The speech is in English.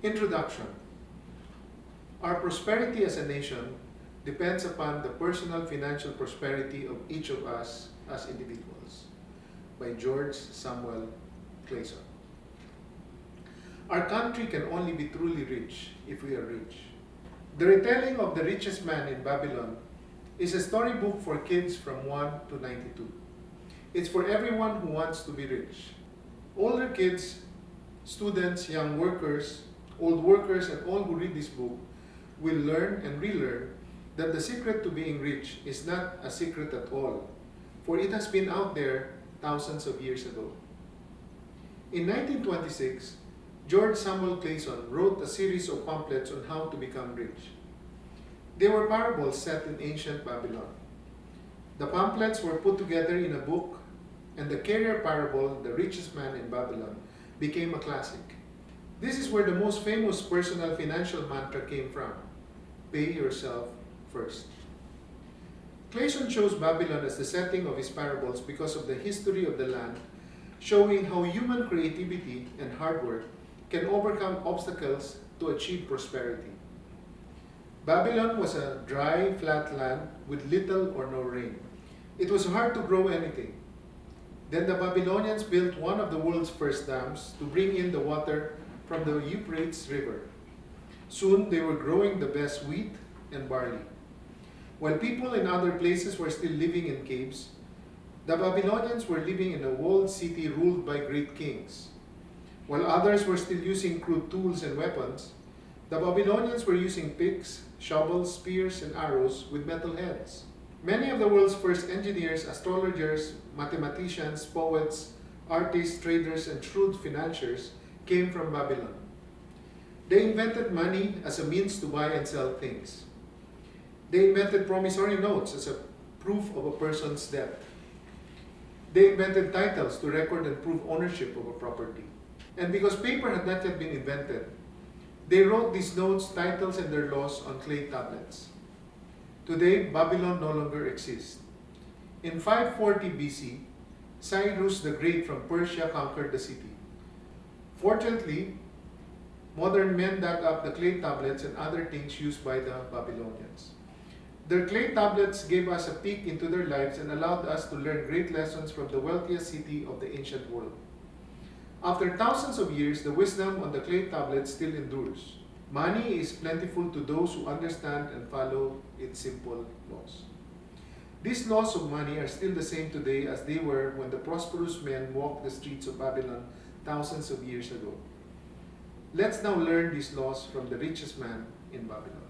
Introduction. Our prosperity as a nation depends upon the personal financial prosperity of each of us as individuals. By George Samuel Clayson. Our country can only be truly rich if we are rich. The Retelling of the Richest Man in Babylon is a storybook for kids from 1 to 92. It's for everyone who wants to be rich. Older kids, students, young workers, old workers, and all who read this book will learn and relearn that the secret to being rich is not a secret at all, for it has been out there thousands of years ago. In 1926, George Samuel Clayson wrote a series of pamphlets on how to become rich. They were parables set in ancient Babylon. The pamphlets were put together in a book, and the carrier parable, The Richest Man in Babylon, became a classic. This is where the most famous personal financial mantra came from: pay yourself first. Clayson chose Babylon as the setting of his parables because of the history of the land, showing how human creativity and hard work can overcome obstacles to achieve prosperity. Babylon was a dry, flat land with little or no rain. It was hard to grow anything. Then the Babylonians built one of the world's first dams to bring in the water from the Euphrates River. Soon they were growing the best wheat and barley. While people in other places were still living in caves, the Babylonians were living in a walled city ruled by great kings. While others were still using crude tools and weapons, the Babylonians were using picks, shovels, spears, and arrows with metal heads. Many of the world's first engineers, astrologers, mathematicians, poets, artists, traders, and shrewd financiers came from Babylon. They invented money as a means to buy and sell things. They invented promissory notes as a proof of a person's debt. They invented titles to record and prove ownership of a property. And because paper had not yet been invented, they wrote these notes, titles, and their laws on clay tablets. Today, Babylon no longer exists. In 540 BC, Cyrus the Great from Persia conquered the city. Fortunately, modern men dug up the clay tablets and other things used by the Babylonians. Their clay tablets gave us a peek into their lives and allowed us to learn great lessons from the wealthiest city of the ancient world. After thousands of years, the wisdom on the clay tablets still endures. Money is plentiful to those who understand and follow its simple laws. These laws of money are still the same today as they were when the prosperous men walked the streets of Babylon thousands of years ago. Let's now learn these laws from the richest man in Babylon.